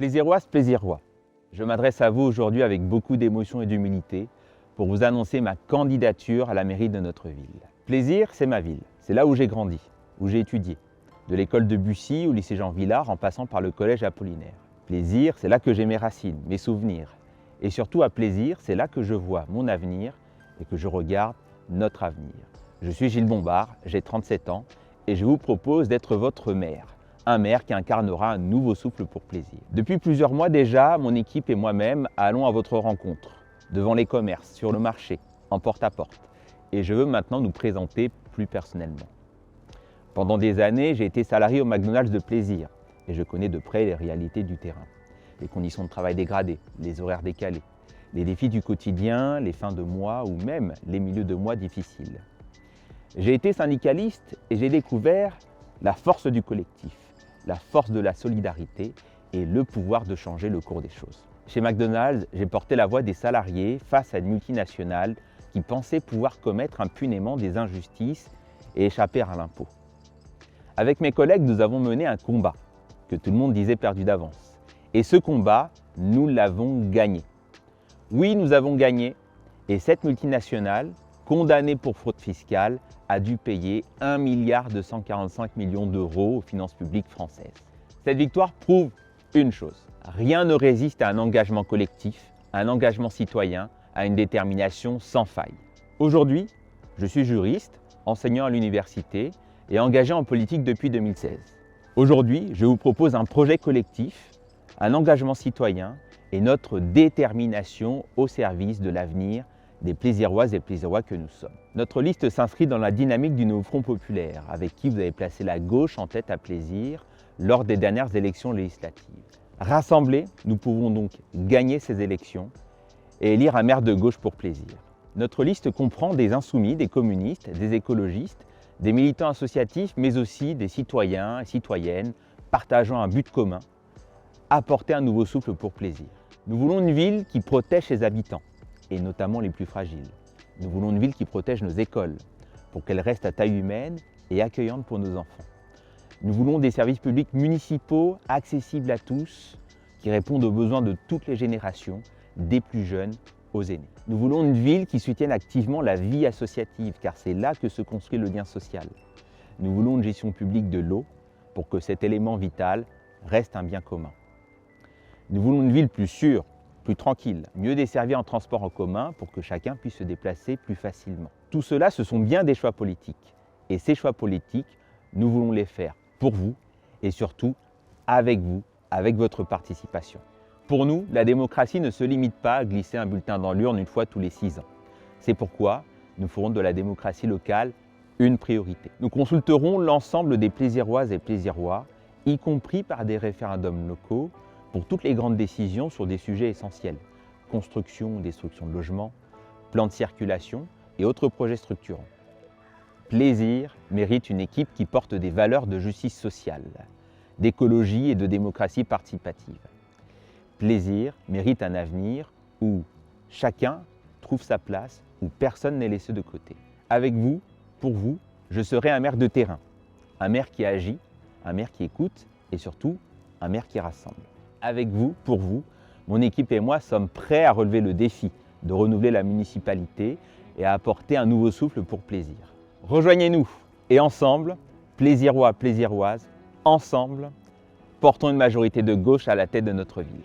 Plaisiroises, plaisirois, je m'adresse à vous aujourd'hui avec beaucoup d'émotion et d'humilité pour vous annoncer ma candidature à la mairie de notre ville. Plaisir, c'est ma ville, c'est là où j'ai grandi, où j'ai étudié, de l'école de Bussy au lycée Jean Villard en passant par le collège Apollinaire. Plaisir, c'est là que j'ai mes racines, mes souvenirs. Et surtout à Plaisir, c'est là que je vois mon avenir et que je regarde notre avenir. Je suis Gilles Bombard, j'ai 37 ans et je vous propose d'être votre maire. Un maire qui incarnera un nouveau souffle pour Plaisir. Depuis plusieurs mois déjà, mon équipe et moi-même allons à votre rencontre, devant les commerces, sur le marché, en porte-à-porte. Et je veux maintenant nous présenter plus personnellement. Pendant des années, j'ai été salarié au McDonald's de Plaisir et je connais de près les réalités du terrain. Les conditions de travail dégradées, les horaires décalés, les défis du quotidien, les fins de mois ou même les milieux de mois difficiles. J'ai été syndicaliste et j'ai découvert la force du collectif, la force de la solidarité et le pouvoir de changer le cours des choses. Chez McDonald's, j'ai porté la voix des salariés face à une multinationale qui pensait pouvoir commettre impunément des injustices et échapper à l'impôt. Avec mes collègues, nous avons mené un combat que tout le monde disait perdu d'avance. Et ce combat, nous l'avons gagné. Oui, nous avons gagné et cette multinationale, condamnée pour fraude fiscale, a dû payer 1,245 milliard d'euros aux finances publiques françaises. Cette victoire prouve une chose, rien ne résiste à un engagement collectif, à un engagement citoyen, à une détermination sans faille. Aujourd'hui, je suis juriste, enseignant à l'université et engagé en politique depuis 2016. Aujourd'hui, je vous propose un projet collectif, un engagement citoyen et notre détermination au service de l'avenir des Plaisiroises et Plaisirois que nous sommes. Notre liste s'inscrit dans la dynamique du nouveau Front populaire, avec qui vous avez placé la gauche en tête à Plaisir lors des dernières élections législatives. Rassemblés, nous pouvons donc gagner ces élections et élire un maire de gauche pour Plaisir. Notre liste comprend des insoumis, des communistes, des écologistes, des militants associatifs, mais aussi des citoyens et citoyennes partageant un but commun, apporter un nouveau souffle pour Plaisir. Nous voulons une ville qui protège ses habitants, et notamment les plus fragiles. Nous voulons une ville qui protège nos écoles, pour qu'elles restent à taille humaine et accueillantes pour nos enfants. Nous voulons des services publics municipaux accessibles à tous, qui répondent aux besoins de toutes les générations, des plus jeunes aux aînés. Nous voulons une ville qui soutienne activement la vie associative, car c'est là que se construit le lien social. Nous voulons une gestion publique de l'eau, pour que cet élément vital reste un bien commun. Nous voulons une ville plus sûre, plus tranquille, mieux desservie en transport en commun pour que chacun puisse se déplacer plus facilement. Tout cela, ce sont bien des choix politiques. Et ces choix politiques, nous voulons les faire pour vous et surtout avec vous, avec votre participation. Pour nous, la démocratie ne se limite pas à glisser un bulletin dans l'urne une fois tous les 6 ans. C'est pourquoi nous ferons de la démocratie locale une priorité. Nous consulterons l'ensemble des Plaisiroises et Plaisirois, y compris par des référendums locaux, pour toutes les grandes décisions sur des sujets essentiels, construction ou destruction de logements, plan de circulation et autres projets structurants. Plaisir mérite une équipe qui porte des valeurs de justice sociale, d'écologie et de démocratie participative. Plaisir mérite un avenir où chacun trouve sa place, où personne n'est laissé de côté. Avec vous, pour vous, je serai un maire de terrain, un maire qui agit, un maire qui écoute et surtout un maire qui rassemble. Avec vous, pour vous, mon équipe et moi sommes prêts à relever le défi de renouveler la municipalité et à apporter un nouveau souffle pour Plaisir. Rejoignez-nous et ensemble, Plaisirois, Plaisiroises, ensemble, portons une majorité de gauche à la tête de notre ville.